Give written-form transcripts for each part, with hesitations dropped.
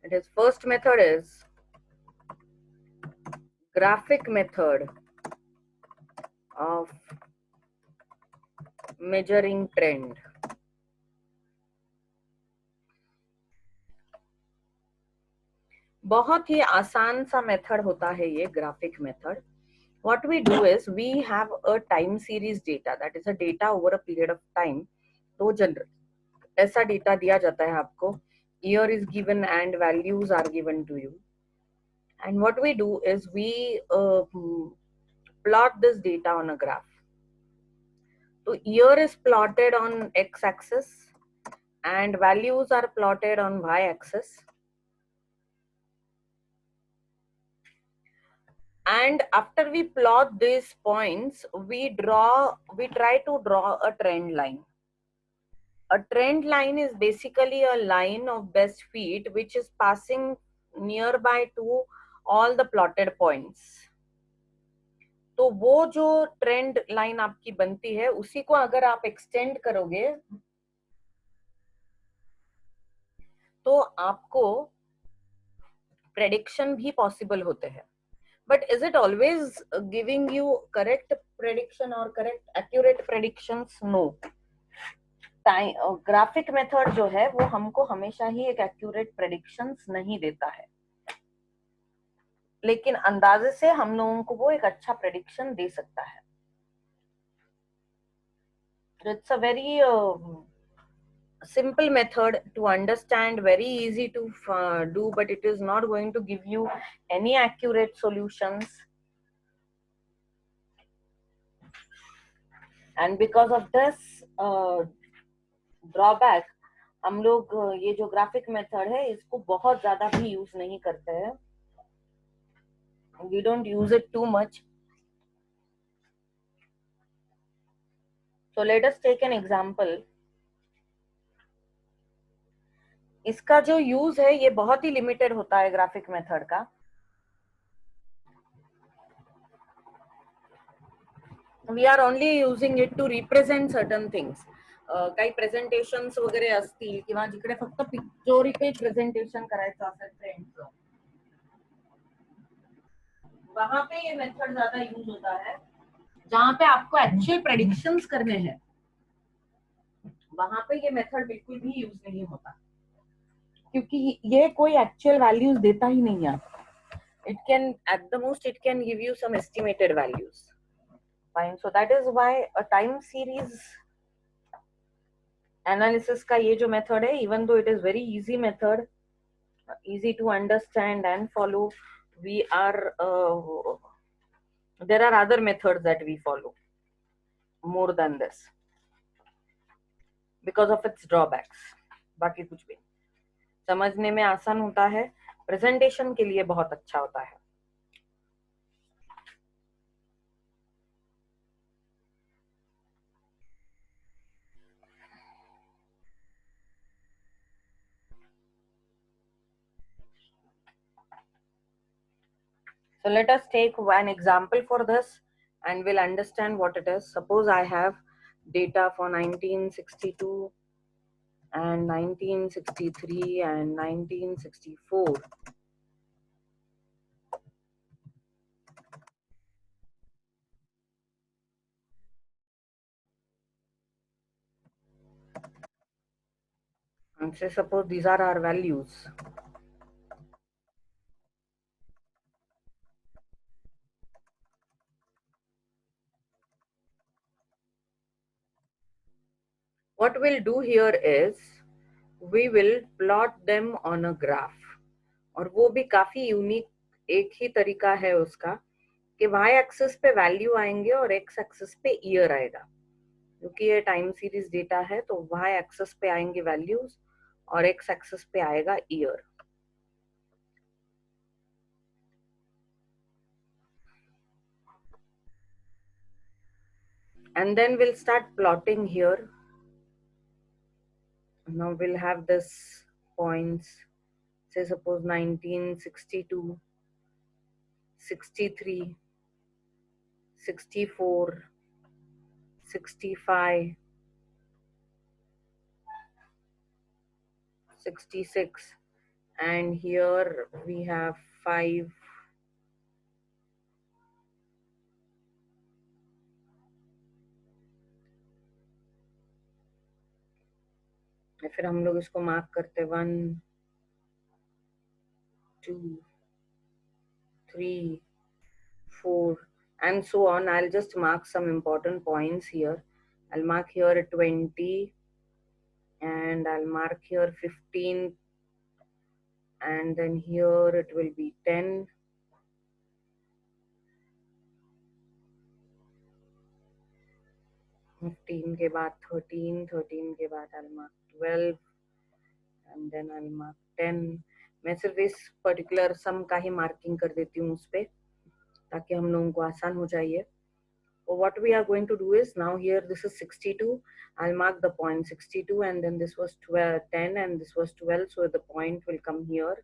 It is first method is graphic method of measuring trend. बहुत ही आसान सा method होता है ये graphic method. What we do is we have a time series data, that is a data over a period of time. तो general ऐसा data दिया जाता है आपको, year is given and values are given to you, and what we do is we plot this data on a graph. So year is plotted on x-axis and values are plotted on y-axis. And after we plot these points, we try to draw a trend line. A trend line is basically a line of best fit which is passing nearby to all the plotted points. तो वो जो trend line आपकी बनती है उसी को अगर आप एक्सटेंड करोगे तो आपको प्रेडिक्शन भी पॉसिबल होते हैं. But is it always giving you correct prediction और correct accurate predictions? No. Graphic method जो है वो हमको हमेशा ही एक एक्यूरेट प्रेडिक्शंस नहीं देता है, लेकिन अंदाजे से हम लोगों को वो एक अच्छा प्रेडिक्शन दे सकता है. It's a very simple method to understand, very easy to do, but it is not going to give you any accurate solutions. And because of this drawback, हम लोग ये जो ग्राफिक मेथड है इसको बहुत ज्यादा भी यूज नहीं करते हैं. We don't use it too much. So let us take an example. इसका जो यूज है ये बहुत ही लिमिटेड होता है ग्राफिक मेथड का. We are only using it to represent certain things. काही प्रेझेंटेशन्स वगैरे असतील किंवा जिकडे फक्त पिक्चोरिकल प्रेझेंटेशन करायचं असेल ट्रेंडचं, वहां पे ये मेथड ज्यादा यूज होता है. जहां पे आपको एक्चुअल प्रेडिक्शंस करने हैं वहां पे ये मेथड बिल्कुल भी यूज नहीं होता, क्योंकि ये कोई एक्चुअल वैल्यूज देता ही नहीं है. It can at the most it can give you some estimated values. Fine. So that is why a time series analysis का ये जो मेथड है, even though it is very easy method, easy to understand and follow, we are there are other methods that we follow more than this because of its drawbacks. बाकी कुछ भी समझने में आसान होता है, प्रेजेंटेशन के लिए बहुत अच्छा होता है. So let us take one example for this and we'll understand what it is. Suppose I have data for 1962 and 1963 and 1964. And say suppose these are our values. What we'll do here is we will plot them on a graph. और वो भी काफी unique एक ही तरीका है उसका कि y axis पे वैल्यू आएंगे और x एक्सिस पे ईयर आएगा. क्योंकि ये टाइम सीरीज डेटा है तो y एक्सिस पे आएंगे वैल्यूज और x एक्सिस पे आएगा year. And then we'll start plotting here. Now we'll have this points, say suppose 1962, 63, 64, 65, 66 and here we have 5. फिर हम लोग इसको मार्क करते 1 2 3 4 and so on. I'll just mark some important points here. I'll mark here 20 and I'll mark here 15, and then here it will be 10, 15 के बाद 13, 13 के बाद I'll mark 12 and then I'll mark 10. मैं सिर्फ इस पर्टिकुलर सम का ही marking कर देती हूँ उस पे, ताकि हम लोगों को आसान हो जाए. So what we are going to do is, now here this is 62, I'll mark the point 62, and then this was 12, 10 and this was 12, so the point will come here.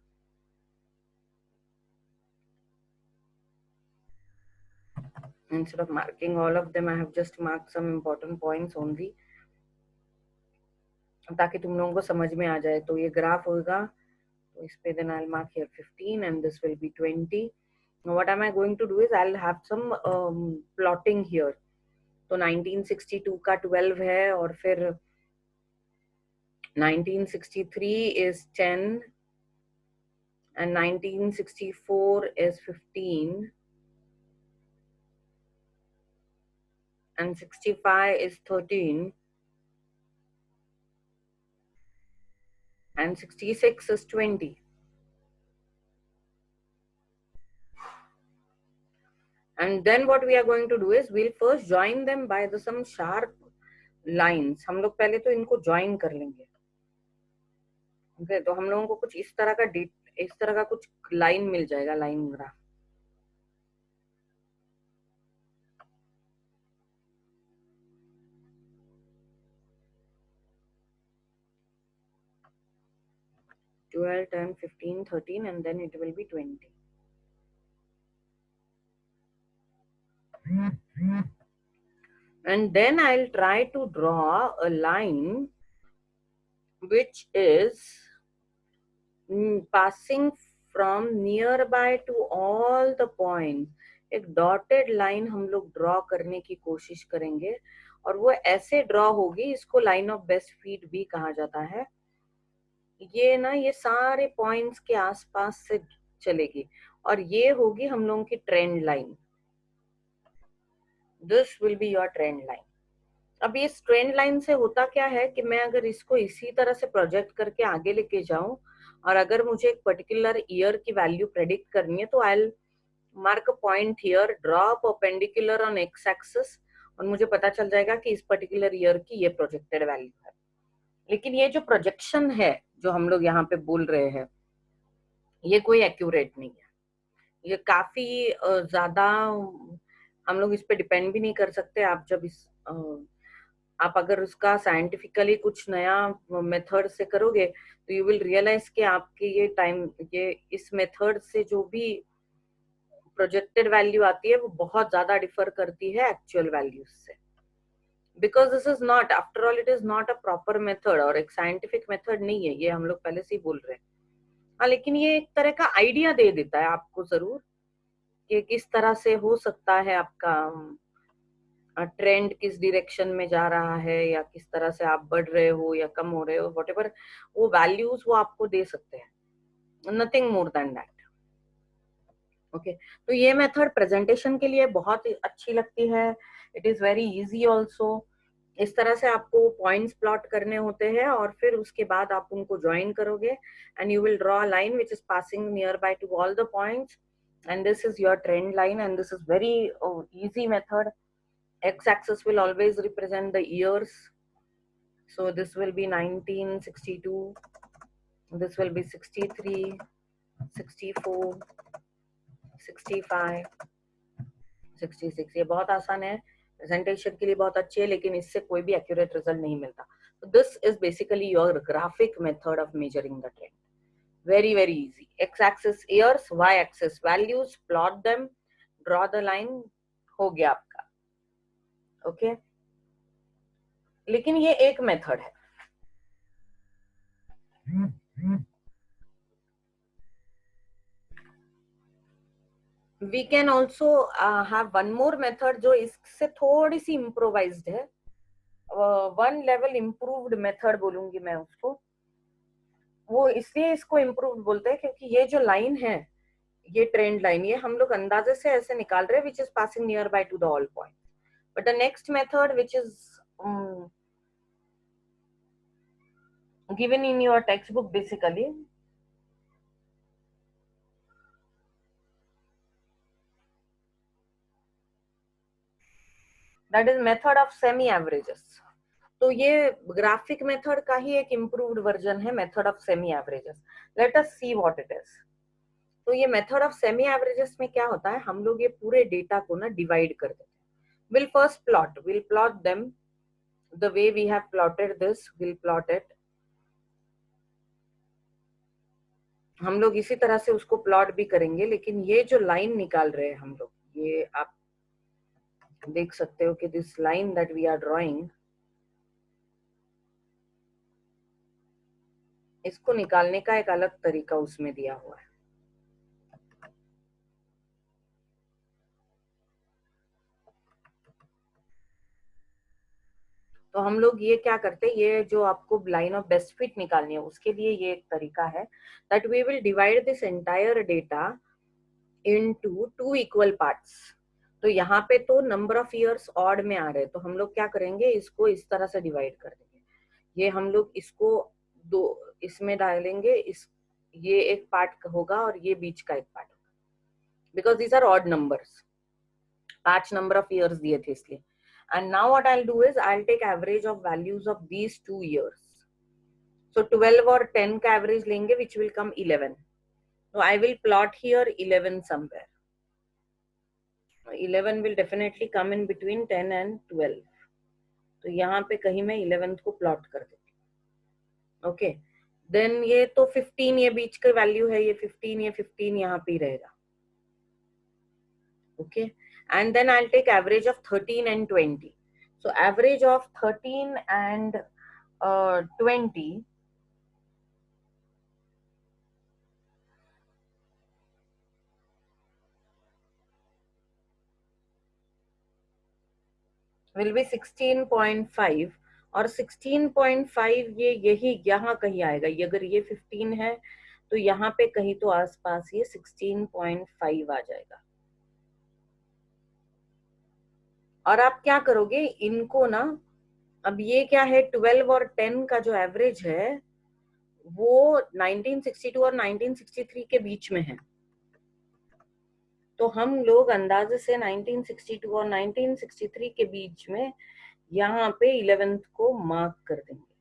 Instead of marking all of them, I have just marked some important points only, ताकि तुम लोगों को समझ में आ जाए. तो ये graph होगा, तो इस पे then I'll mark here 15 and this will be 20. Now what am I going to do is, I'll have some plotting here. तो 1962 का 12 है, और फिर 1963 is 10 and 1964 is 15 and 65 is 13 and 66 is 20. And then what we are going to do is, we'll first join them by some sharp lines. हम लोग पहले तो इनको join कर लेंगे. Okay, तो हम लोगों को कुछ इस तरह का कुछ लाइन मिल जाएगा, line graph. Twelve, 10, 15, 13 and then it will be 20. And then I'll try to draw a line which is passing from nearby to all the points. एक डॉटेड लाइन हम लोग ड्रॉ करने की कोशिश करेंगे, और वो ऐसे ड्रॉ होगी, इसको लाइन ऑफ बेस्ट फीट भी कहा जाता है. ये ना, ये सारे पॉइंट्स के आसपास से चलेगी, और ये होगी हम लोगों की trend line. This will be your trend line. अब ये ट्रेंड लाइन से होता क्या है कि मैं अगर इसको इसी तरह से प्रोजेक्ट करके आगे लेके जाऊं, और अगर मुझे एक पर्टिकुलर ईयर की वैल्यू प्रेडिक्ट करनी है, तो I mark a point here, draw perpendicular on x axis, और मुझे पता चल जाएगा कि इस पर्टिकुलर ईयर की ये प्रोजेक्टेड वैल्यू है. लेकिन ये जो प्रोजेक्शन है जो हम लोग यहाँ पे बोल रहे हैं, ये कोई एक्यूरेट नहीं है. ये काफी ज्यादा, हम लोग इस पे डिपेंड भी नहीं कर सकते. आप जब आप अगर उसका साइंटिफिकली कुछ नया मेथड से करोगे, तो यू विल रियलाइज कि आपके ये इस मेथड से जो भी प्रोजेक्टेड वैल्यू आती है, वो बहुत ज्यादा डिफर करती है एक्चुअल वैल्यूज से. Because this is not, after all it is not a proper method, और एक साइंटिफिक मेथड नहीं है, ये हम लोग पहले से ही बोल रहे हैं. हाँ, लेकिन ये एक तरह का आइडिया दे देता है आपको जरूर, कि किस तरह से हो सकता है आपका ट्रेंड किस डायरेक्शन में जा रहा है, या किस तरह से आप बढ़ रहे हो या कम हो रहे हो, व्हाटएवर वो वैल्यूज वो आपको दे सकते हैं. Nothing more than that. Okay, तो ये मेथड प्रेजेंटेशन के लिए बहुत अच्छी लगती है. It is very easy also. इस तरह से आपको पॉइंट्स प्लॉट करने होते हैं, और फिर उसके बाद आप उनको ज्वाइन करोगे, and you will draw a line which is passing near by to all the points, and this is your trend line, and this is very easy method. X-axis will always represent the years, so this will be 1962, this will be 63, 64, 65, 66. ये बहुत आसान है, presentation के लिए बहुत अच्छी है, लेकिन इससे कोई भी एक्यूरेट रिजल्ट नहीं मिलता. So this is basically your graphic method of measuring the trend. Very very easy. X-axis years, Y-axis values, plot them, draw the line, हो गया आपका. Okay okay? लेकिन ये एक मेथड है. We can also have one more method जो इससे थोड़ी सी इम्प्रोवाइज्ड है, वन लेवल इम्प्रूव्ड मेथड बोलूंगी मैं उसको। वो इसलिए इसको इम्प्रूव्ड बोलते हैं क्योंकि ये जो लाइन है, ये ट्रेंड लाइन, ये हम लोग अंदाजे से ऐसे निकाल रहे हैं which is passing near by to the all point. But the next method which is given in your textbook basically, that is method of semi averages। तो ये ग्राफिक मेथड का ही एक इम्प्रूव्ड वर्जन है, method of semi averages. Let us see what it is. तो ये method of semi averages में क्या होता है, हम लोग ये पूरे डेटा को ना डिवाइड कर देते हैं। Will first plot, will plot them the way we have plotted this, will plot it. हम लोग इसी तरह से उसको प्लॉट भी करेंगे, लेकिन ये जो लाइन निकाल रहे हैं हम लोग, ये आप देख सकते हो कि this line that we are drawing, इसको निकालने का एक अलग तरीका उसमें दिया हुआ है। तो हम लोग ये क्या करते हैं, ये जो आपको लाइन ऑफ बेस्ट फिट निकालनी है उसके लिए ये एक तरीका है, that we will divide this entire data into two equal parts. तो यहाँ पे तो नंबर ऑफ इयर्स ऑड में आ रहे हैं, तो हम लोग क्या करेंगे, इसको इस तरह से डिवाइड कर देंगे। ये हम लोग इसको दो इसमें डालेंगे, इस ये एक पार्ट होगा और ये बीच का एक पार्ट होगा, because these are odd numbers, 5 number of years दिए थे इसलिए। And now what I'll do is I'll take average of values of these 2 years. So 12 or 10 का average लेंगे, which will come 11. So I will plot here 11 somewhere. 11 will definitely come in between 10 and 12. तो यहाँ पे कहीं मैं 11th को plot कर देती हूँ। Okay. Then ये तो 15 ये बीच का वैल्यू है, ये 15 यहाँ पे ही रहेगा। Okay. And then I'll take average of 13 and 20. So average of 13 and 20 will be 16.5, और 16.5 ये यही यहाँ कहीं आएगा। ये अगर ये 15 है तो यहाँ पे कहीं तो आसपास ये 16.5 आ जाएगा। और आप क्या करोगे इनको ना, अब ये क्या है, 12 और 10 का जो एवरेज है वो 1962 और 1963 के बीच में है। तो हम लोग अंदाजे से 1962 और 1963 के बीच में यहाँ पे 11th को मार्क कर देंगे।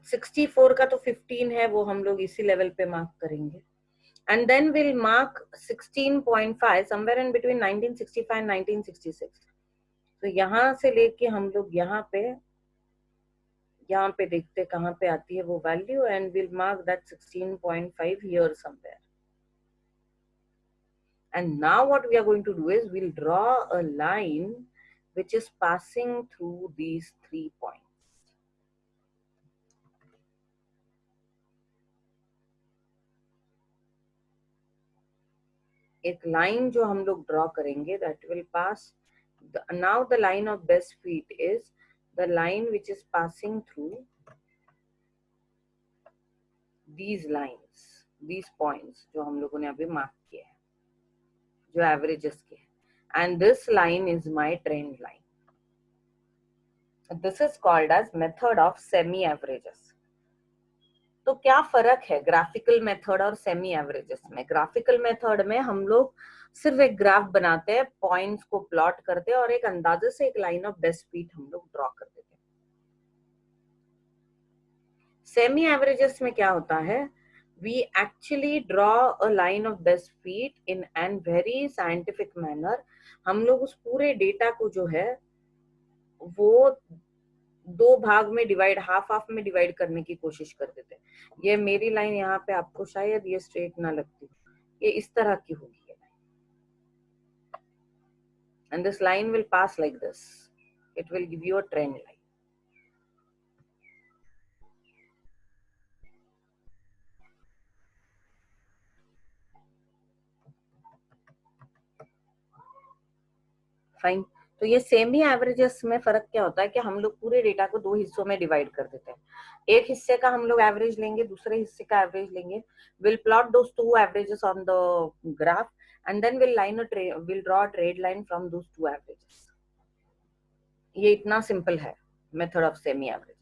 64 का तो 15 है, वो हम लोग इसी लेवल पे मार्क करेंगे। And then will mark 16.5 somewhere in between 1965 and 1966। तो यहाँ से लेके हम लोग यहाँ पे देखते कहाँ पे आती है वो value, and will mark that 16.5 here somewhere. And now what we are going to do is we'll draw a line which is passing through these 3 points. एक लाइन जो हम लोग ड्रॉ करेंगे, that will pass now the line of best fit is the line which is passing through these lines, these points जो हम लोगों ने अभी मार्क किए हैं, जो एवरेजेस के हैं, and this line is my trend line. This is called as method of semi averages. तो क्या फर्क है ग्राफिकल मेथड और सेमी एवरेजेस में? ग्राफिकल मेथड में हम लोग सिर्फ एक ग्राफ बनाते हैं, पॉइंट्स को प्लॉट करते हैं और एक अंदाजे से एक लाइन ऑफ बेस्ट फिट हम लोग ड्रॉ कर देते हैं। सेमी एवरेजेस में क्या होता है, we actually draw a line of best fit in an very scientific manner। हम लोग उस पूरे डेटा को जो है वो 2 भाग में डिवाइड, हाफ हाफ में डिवाइड करने की कोशिश कर देते हैं। ये मेरी लाइन यहाँ पे आपको शायद ये स्ट्रेट ना लगती, ये इस तरह की होगी, and this line will pass like this, it will give you a trend line। Fine. तो ये सेमी एवरेजेस में फर्क क्या होता है कि हम लोग पूरे डेटा को दो हिस्सों में डिवाइड कर देते हैं। एक हिस्से का हम लोग एवरेज लेंगे, दूसरे हिस्से का एवरेज लेंगे, will plot those two averages on the graph and then will draw trade line from those two averages. ये इतना सिंपल है मेथड ऑफ सेमी एवरेजेस।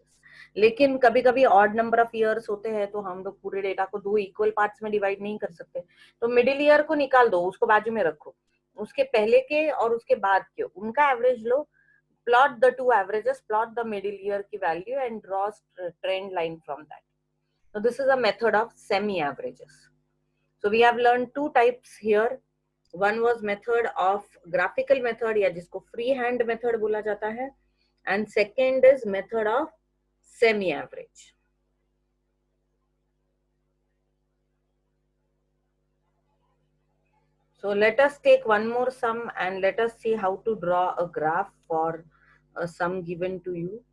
लेकिन कभी कभी ऑड नंबर ऑफ ईयर्स होते हैं तो हम लोग पूरे डेटा को दो इक्वल पार्ट्स में डिवाइड नहीं कर सकते, तो मिडिल ईयर को निकाल दो, उसको बाजू में रखो, उसके पहले के और उसके बाद के उनका average low, plot the two averages, plot the middle year की value and draw trend line from that. So this is a method of semi averages. So we have learned two types here. One was method of graphical method या जिसको free hand method बोला जाता है, and second is method of semi average. So let us take one more sum and let us see how to draw a graph for a sum given to you.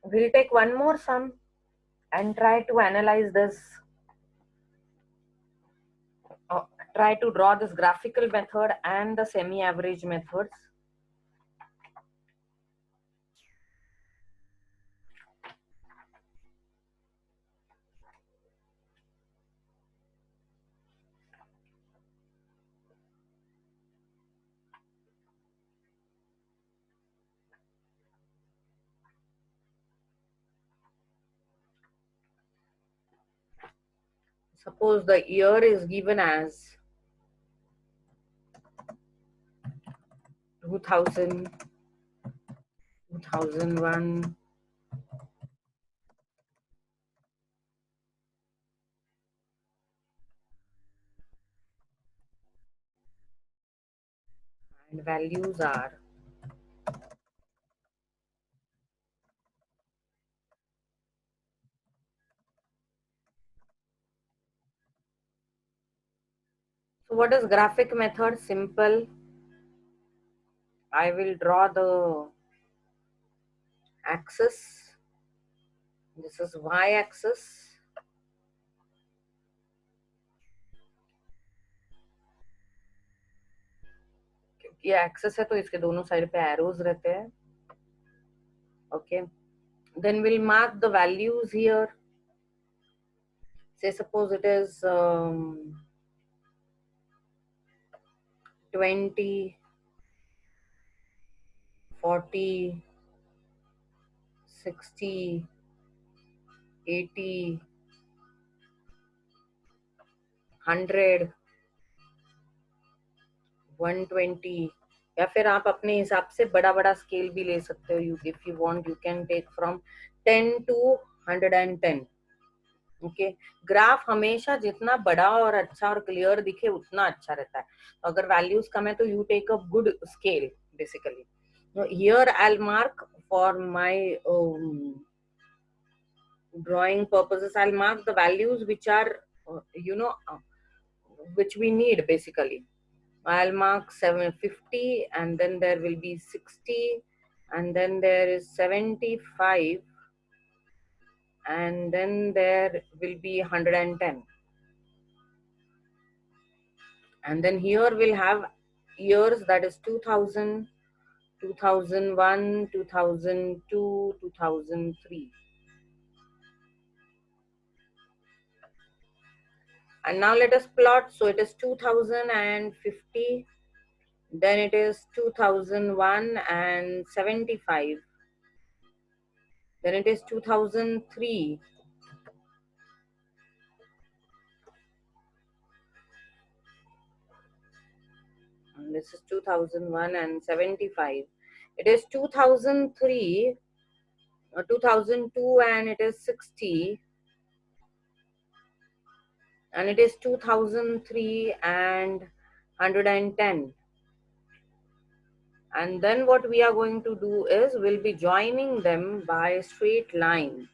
We'll take one more sum and try to analyze this, try to draw this graphical method and the semi-average methods. Suppose the year is given as 2000, 2001, and values are so what is graphic method? Simple. I will draw the axis. This is y-axis. ये access है तो इसके दोनों side पे arrows रहते हैं. Okay, then we'll mark the values here. Say suppose it is 20, 40, 60, 80, 100, 120, या फिर आप अपने हिसाब से बड़ा बड़ा स्केल भी ले सकते हो. You if you want you can take from 10 to 110. Okay, graph हमेशा जितना बड़ा और अच्छा और क्लियर दिखे उतना अच्छा रहता है. तो अगर वैल्यूज कम है तो you take a good scale basically. Here I will mark for my drawing purposes, I'll mark the values which are you know which we need basically. I'll mark 750 and then there will be 60 and then there is 75 and then there will be 110 and then here we'll have years, that is 2000, 2001, 2002, 2003. And now let us plot. So it is 2050, then it is 2001 and 75, then it is 2003, and this is 2001 and 75, it is 2003, 2002 and it is 60, and it is 2003 and 110. And then what we are going to do is we'll be joining them by a straight line.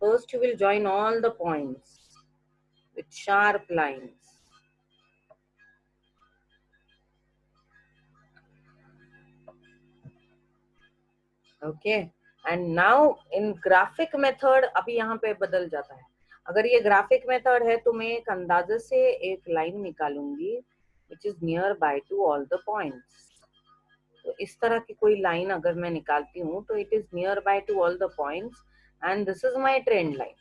First you will join all the points with sharp lines. Okay, and now in graphic method अभी यहाँ पे बदल जाता है। अगर ये graphic method है तो मैं एक अंदाजे से एक लाइन निकालूंगी which is near by to all the points. तो इस तरह की कोई लाइन अगर मैं निकालती हूँ तो it is near by to all the points and this is my trend line.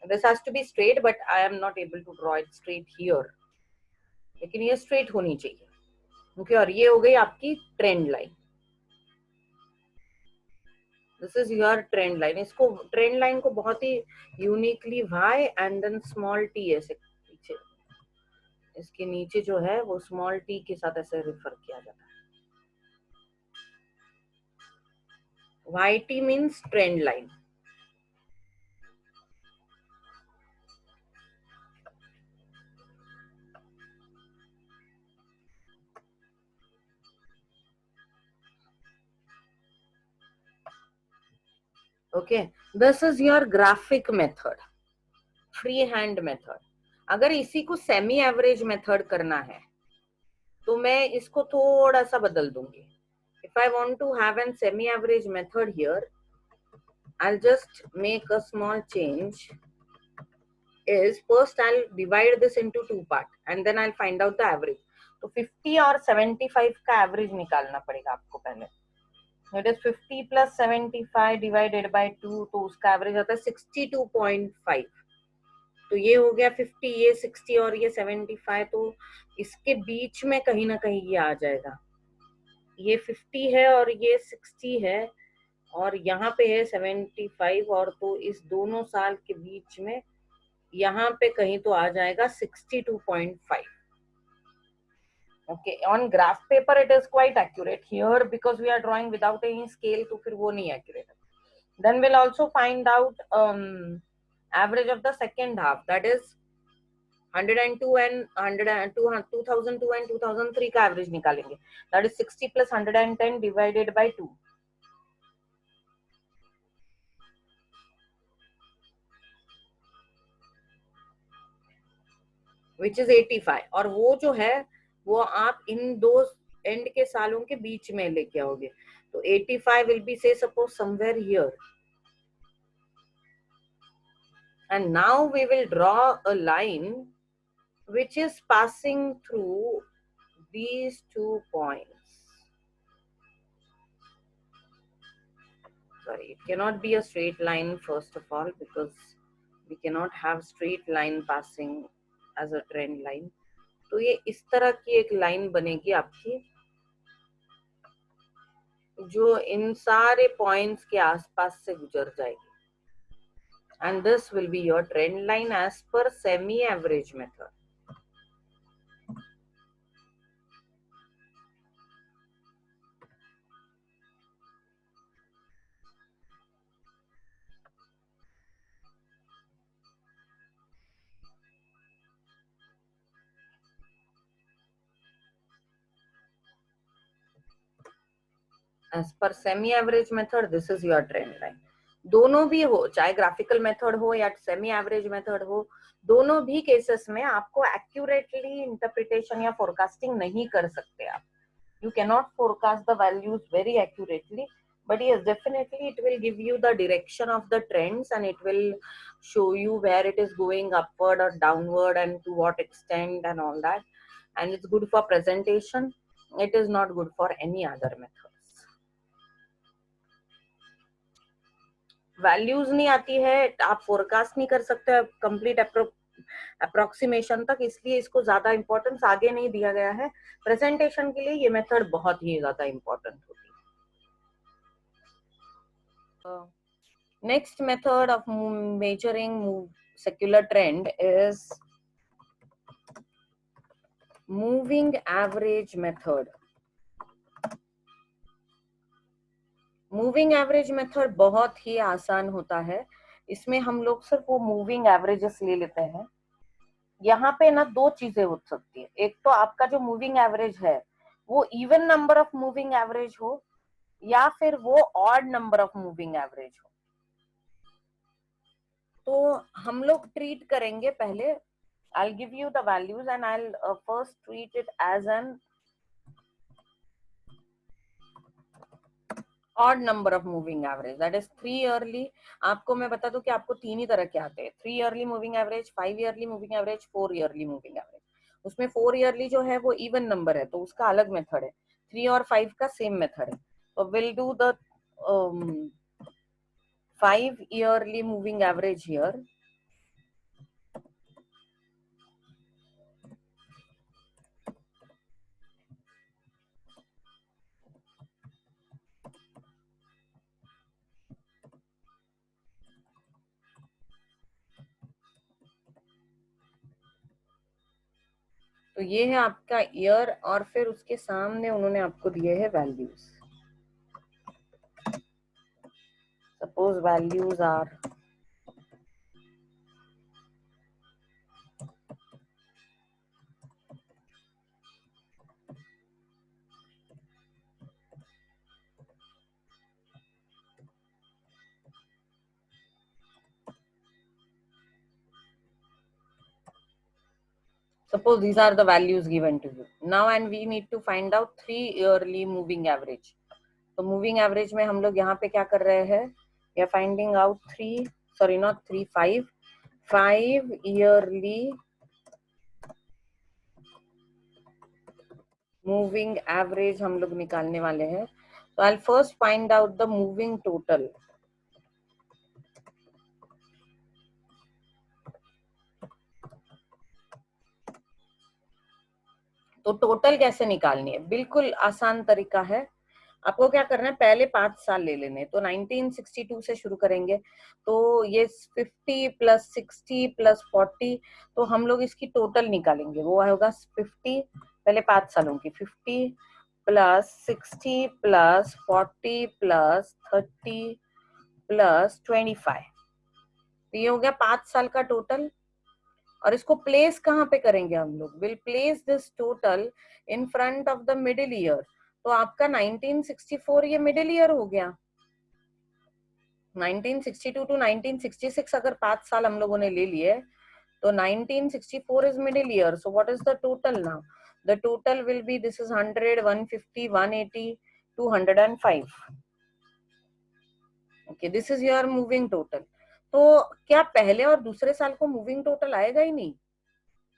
This has to be straight but I am not able to draw it straight here, लेकिन ये स्ट्रेट होनी चाहिए क्योंकि, और ये हो गई आपकी trend line. This is your trend line. इसको ट्रेंड लाइन को बहुत ही uniquely Y and then small T ऐसे पीछे, इसके नीचे जो है वो स्मॉल टी के साथ ऐसे रेफर किया जाता है। Y T means trend line. Okay, this is your graphic method, free hand method. अगर इसी को सेमी एवरेज मेथड करना है तो मैं इसको थोड़ा सा बदल दूंगी। If I want to have an semi average method here, I'll just make a small change. Is first I'll divide this into two part and then I'll find out the average. तो 50 और 75 का average निकालना पड़ेगा आपको पहले। It is 50 plus 75 divided by 2, तो उसका average आता है 62.5। तो ये हो गया 50, ये 60 और ये 75, तो इसके बीच में कहीं ना कहीं ये आ जाएगा। ये 50 है और ये 60 है और यहाँ पे है 75, और तो इस दोनों साल के बीच में यहाँ पे कहीं तो आ जाएगा 62.5। okay, on graph paper it is quite accurate, here because we are drawing without any scale तो फिर वो नहीं accurate है। Then we'll also find out average of the second half, that is 102 and 2002 and 2003 का average निकालेंगे, that is 60 plus 110 divided by 2, which is 85। और वो जो है वो आप इन दो एंड के सालों के बीच में लेके आओगे, तो 85 will be say suppose somewhere here, and now we will draw a line which is passing through these 2 points. Sorry, it cannot be a straight line first of all because we cannot have straight line passing as a trend line। तो ये इस तरह की एक line बनेगी आपकी जो इन सारे पॉइंट्स के आसपास से गुजर जाएगी, and this will be your trend line as per semi average method। as per semi average method this is your trend line। दोनों भी हो, चाहे ग्राफिकल मेथड हो या सेमी एवरेज मेथड हो, दोनों भी केसेस में आपको एक्यूरेटली इंटरप्रिटेशन या फोरकास्टिंग नहीं कर सकते आप। You cannot forecast the values very accurately, but yes, definitely it will give you the direction of the trends and it will show you where it is going upward or downward and to what extent and all that, and it's good for presentation, it is not good for any other methods। Values नहीं आती है, आप forecast नहीं कर सकते complete approximation तक, इसलिए इसको ज्यादा इंपॉर्टेंस आगे नहीं दिया गया है। प्रेजेंटेशन के लिए ये मेथड बहुत ही ज्यादा इंपॉर्टेंट होती है। Next method of measuring secular trend is moving average method। Moving average method बहुत ही आसान होता है, इसमें हम लोग सिर्फ वो मूविंग एवरेजेस ले लेते हैं। यहाँ पे ना दो चीजें हो सकती है, एक तो आपका जो मूविंग एवरेज है वो even number of moving average हो या फिर वो odd number of moving average हो। तो हम लोग ट्रीट करेंगे पहले, I'll give you the values and I'll first treat it as an odd number of moving average, that is 3 yearly. आपको मैं बता दूं कि आपको तीन ही तरह के आते हैं, 3 yearly moving average, 5 yearly moving average, 4 yearly moving average. उसमें 4 ईयरली जो है वो इवन नंबर है, तो उसका अलग मेथड है। 3 और 5 का सेम मेथड है। तो will do the 5 yearly moving average here. तो ये है आपका ईयर, और फिर उसके सामने उन्होंने आपको दिए है values. Suppose values are, suppose these are the values given to you now, and we need to find out 3 yearly moving average. तो मूविंग एवरेज में हम लोग यहाँ पे क्या कर रहे हैं, we are finding out 3, sorry not 3, 5 yearly moving average हम लोग निकालने वाले हैं। तो I first find out the moving total. तो टोटल कैसे निकालनी है, बिल्कुल आसान तरीका है। आपको क्या करना है, पहले 5 साल ले लेने। तो 1962 से शुरू करेंगे, तो ये 50 प्लस 60 प्लस 40, तो हम लोग इसकी टोटल निकालेंगे। वो होगा 50, पहले 5 सालों की, 50 प्लस 60 प्लस 40 प्लस 30 प्लस 25। तो ये हो गया 5 साल का टोटल। और इसको प्लेस कहाँ पे करेंगे हम लोग, will place this total in front of the middle year. तो आपका 1964 ये मिडिल ईयर हो गया। 1962 टू 1966 अगर 5 साल हम लोगों ने ले लिए, तो 1964 is middle year. So what is the total now? The total will be, this is 100, 150, 180, 205. Okay, this is your moving total. तो क्या पहले और दूसरे साल को मूविंग टोटल आएगा ही नहीं?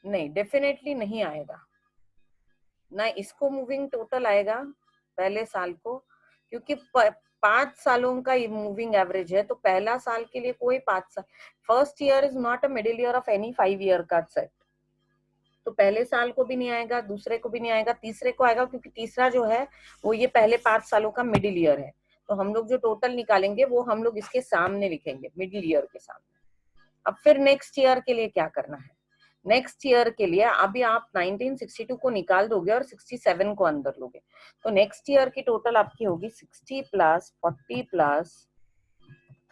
नहीं, डेफिनेटली नहीं आएगा ना। इसको मूविंग टोटल आएगा पहले साल को, क्योंकि 5 सालों का मूविंग एवरेज है। तो पहला साल के लिए कोई 5 साल, first year is not a middle ear of any 5 year का सेट। तो पहले साल को भी नहीं आएगा, दूसरे को भी नहीं आएगा, तीसरे को आएगा, क्योंकि तीसरा जो है वो ये पहले 5 सालों का मिडिल ईयर है। तो हम लोग जो टोटल निकालेंगे वो हम लोग इसके सामने लिखेंगे, मिडिल ईयर के सामने। अब फिर नेक्स्ट ईयर के लिए क्या करना है, नेक्स्ट ईयर के लिए अभी आप 1962 को निकाल दोगे और 67 को अंदर लोगे। तो नेक्स्ट ईयर की टोटल आपकी होगी 60 प्लस 40 प्लस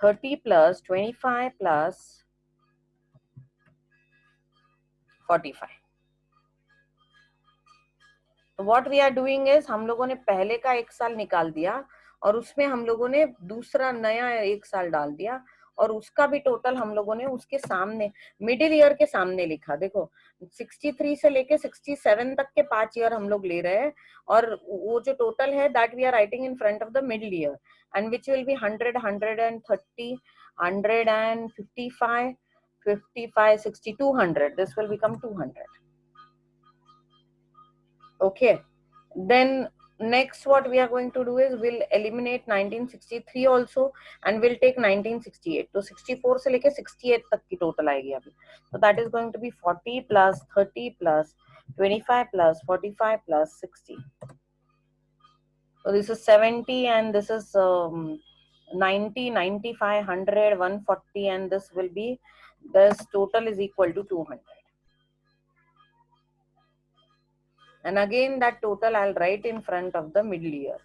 30 प्लस 25 प्लस 45। तो what we are doing is, हम लोगों ने पहले का 1 साल निकाल दिया और उसमें हम लोगों ने दूसरा नया 1 साल डाल दिया, और उसका भी टोटल हम लोगों ने उसके सामने मिडिल ईयर के सामने लिखा। देखो 63 से लेके 67 तक के 5 ईयर हम लोग ले रहे हैं, और वो जो टोटल है that we are writing in front of the middle year, and which will be 100, 130, 155, 55, 60, 200, this will become 200। Okay, then next what we are going to do is we'll eliminate 1963 also, and we'll take 1968. तो 64 से लेके 68 तक की total आएगी अभी। So that is going to be 40 plus 30 plus 25 plus 45 plus 60. So this is 70, and this is 90, 95, 100, 140, and this will be, this total is equal to 200. And again that total I'll write in front of the middle year.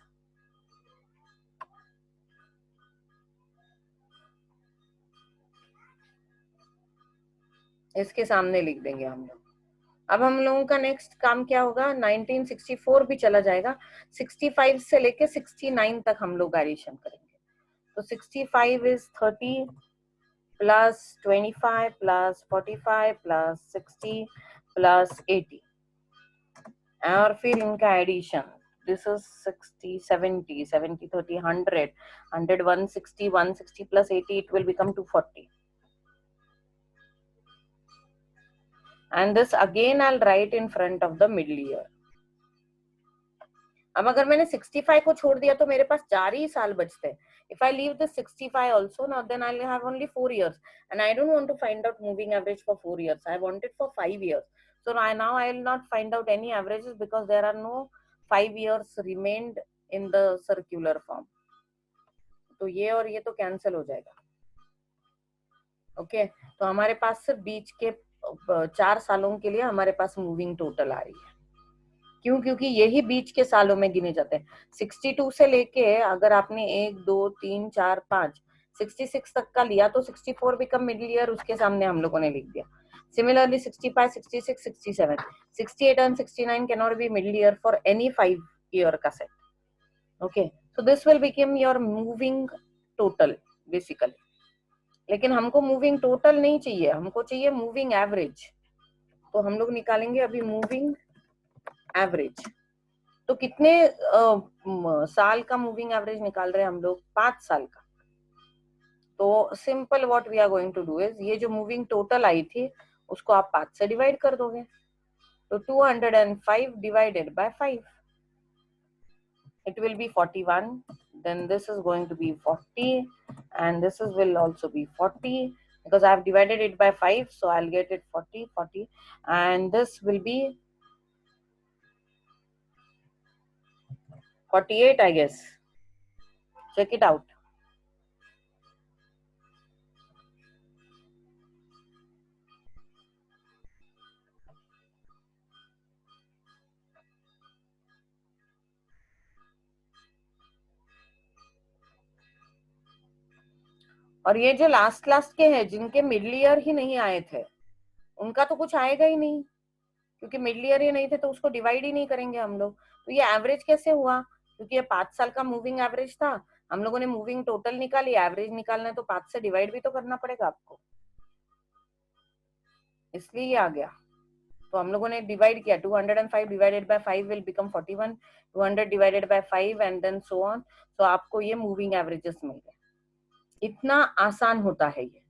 इसके सामने लिख देंगे हम लोग। अब हम लोगों का नेक्स्ट काम क्या होगा, 1964 भी चला जाएगा, 65 से लेके 69 तक हम लोग एडिशन करेंगे। तो 65 is 30 plus 25 plus 45 plus 60 plus 80, और फिर इनका addition, this is 60, 70, 70, 30, 100, 100, 160, 160 plus 80, it will become 240. And this again I'll write in front of the middle year. अब अगर मैंने 65 को छोड़ दिया तो मेरे पास 4 ही साल बचते हैं. If I leave the 65 also, now then I'll have only 4 years. And I don't want to find out moving average for 4 years. I want it for 5 years. So now I will not find out any averages because there are no 5 years remained in the circular form. तो ये और ये तो cancel हो जाएगा. Okay, तो हमारे पास सिर्फ बीच के 4 सालों के लिए हमारे पास मूविंग टोटल आ रही है. क्यों? क्योंकि यही बीच के सालों में गिने जाते हैं. 62 से लेके अगर आपने 1 2 3 4 5 66 तक का लिया तो 64 बिकम मिडिल ईयर, उसके सामने हम लोगों ने लिख दिया. Similarly 65 66 67 68 and 69 cannot be middle year for any 5 year का set. Okay, so this will become your moving total basically. लेकिन हमको मूविंग टोटल नहीं चाहिए, हमको चाहिए मूविंग एवरेज. तो हम लोग निकालेंगे अभी मूविंग एवरेज. तो कितने साल का मूविंग एवरेज निकाल रहे हैं हम लोग? 5 साल का. तो simple what we are going to do is, ये जो मूविंग टोटल आई थी उसको आप 5 से डिवाइड कर दोगे. तो 205 divided by 5, it will be 41. Then this is going to be 40 and this is will also be 40 because I have divided it by 5, so I'll get it 40 40 and this will be 48 I guess. Check it out. और ये जो last के हैं जिनके middle ear ही नहीं आए थे उनका तो कुछ आएगा ही नहीं, क्योंकि मिडिल ईयर ही नहीं थे तो उसको डिवाइड ही नहीं करेंगे हम लोग. तो ये एवरेज कैसे हुआ? क्योंकि ये 5 साल का मूविंग एवरेज था, हम लोगों ने मूविंग टोटल निकाली, एवरेज निकालना है तो 5 से डिवाइड भी तो करना पड़ेगा आपको, इसलिए ये आ गया. तो हम लोगों ने डिवाइड किया. 205 divided by 5 will become 41, 200 divided by 5 and then so on. तो आपको ये मूविंग एवरेजेस मिल गए. इतना आसान होता है ये.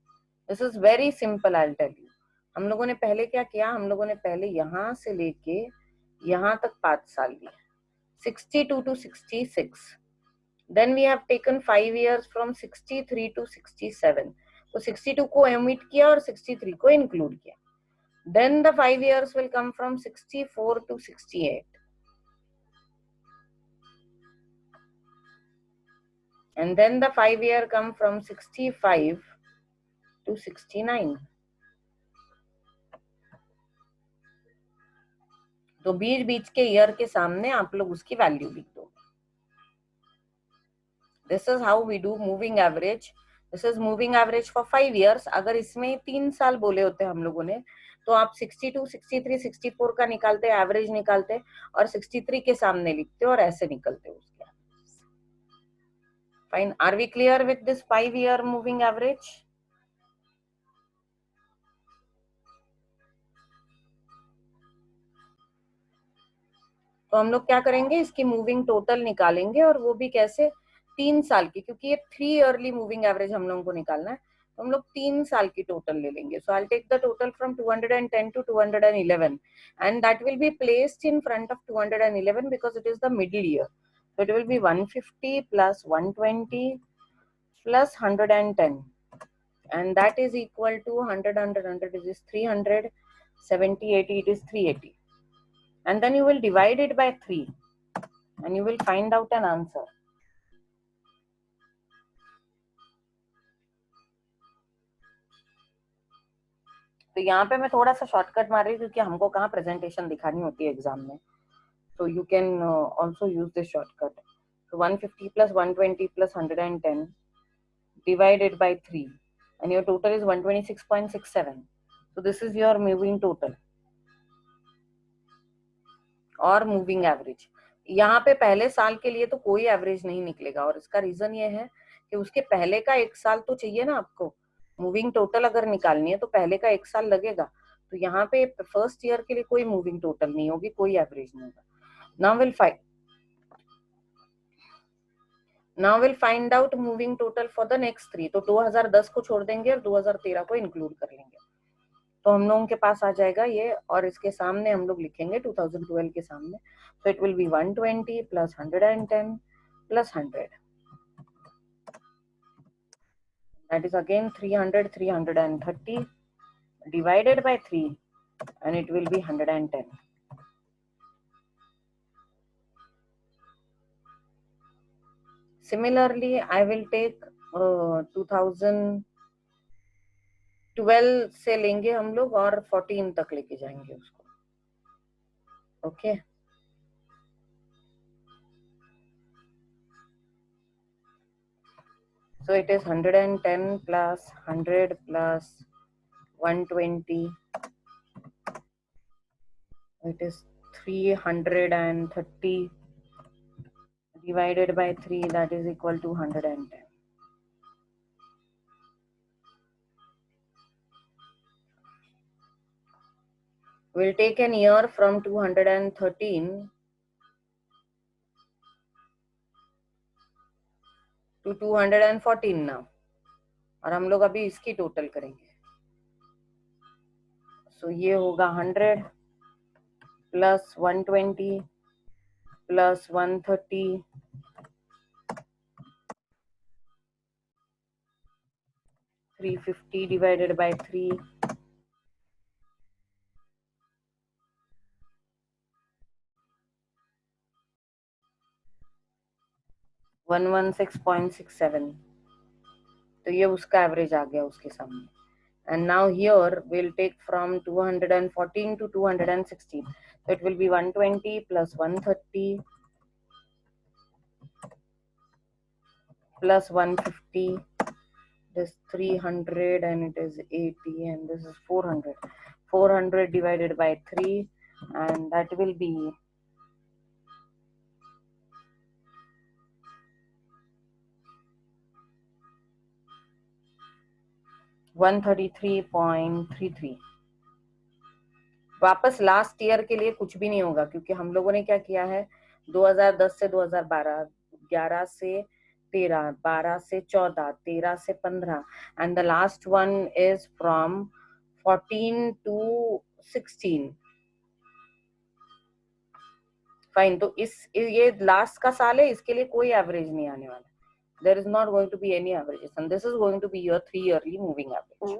This is very simple, I will tell you. हम लोगों ने पहले क्या किया? हम लोगों ने पहले यहाँ से लेके यहाँ तक 5 साल लिए, 62 to 66. Then we have taken 5 years from 63 to 67. तो 62 को omit किया और 63 को include किया. Then the 5 years will come from 64 to 68. And then the 5 year come from 65 to 69. तो बीच बीच के ईयर के सामने आप लोग उसकी वैल्यू लिख दो. This is how we do moving average. This is moving average for 5 years. अगर इसमें 3 साल बोले होते हम लोगों ने तो आप 62, 63, 64 का निकालते, एवरेज निकालते और 63 के सामने लिखते और ऐसे निकलते उसके. Fine. Are we clear with this 5 year moving average? तो हम लोग क्या करेंगे, इसकी मूविंग टोटल निकालेंगे और वो भी कैसे? 3 साल की, क्योंकि ये 3 ईयरली मूविंग एवरेज हम लोगों को निकालना है. तो हम लोग 3 साल की टोटल ले लेंगे. So I will take the total from 210 to 211 and that will be placed in front of 211 because it is the middle year. So it will be 150 plus 120 plus 110 and that is equal to 100 it is 300, 70 80 it is 380. And then you will divide it by 3 and you will find out an answer. तो यहाँ पे मैं थोड़ा सा shortcut मार रही हूँ क्योंकि हमको कहाँ प्रेजेंटेशन दिखानी होती है एग्जाम में. तो you can also use this shortcut. So 150 plus 120 plus 110 divided by 3 and your total is 126.67. So this is your moving total और मूविंग एवरेज. यहाँ पे पहले साल के लिए तो कोई एवरेज नहीं निकलेगा और इसका रीजन ये है कि उसके पहले का 1 साल तो चाहिए ना आपको. मूविंग टोटल अगर निकालनी है तो पहले का 1 साल लगेगा. तो यहाँ पे फर्स्ट ईयर के लिए कोई मूविंग टोटल नहीं होगी, कोई एवरेज नहीं होगा. Now will find now will find out moving total for the next 3। तो 2010 को छोड़ देंगे और 2013 को इंक्लूड कर लेंगे, तो हम लोगों के पास आ जाएगा ये, और इसके सामने हम लोग लिखेंगे 2012 के सामने, so it will be 120 plus 110 plus 100, that is again 300, 330 divided by 3, and it will be 110. Similarly, I will take 2012 से लेंगे हम लोग और 14 तक लेके जाएंगे उसको, okay. So it is 110 plus 100 plus 120. It is 330 divided by 3, that is equal to 110. We'll take an year from 213 to 214 now, और हम लोग अभी इसकी टोटल करेंगे। So ये होगा 100 plus 120 plus 130 350 divided by 3, 116.67, तो ये उसका एवरेज आ गया उसके सामने। And now here we'll take from 214 to 216, so it will be 120 plus 130 plus 150, this 300, and it is 80, and this is 400. 400 divided by 3, and that will be 133.33। वापस last year के लिए कुछ भी नहीं होगा, क्योंकि हम लोगों ने क्या किया है, 2010 से 2012, 11 से 13, 12 से 14, 13 से 15, and the last one is from 14 to 16। Fine, तो ये लास्ट का साल है, इसके लिए कोई एवरेज नहीं आने वाला। There is not going to be any averages, and this is going to be your 3 yearly moving average.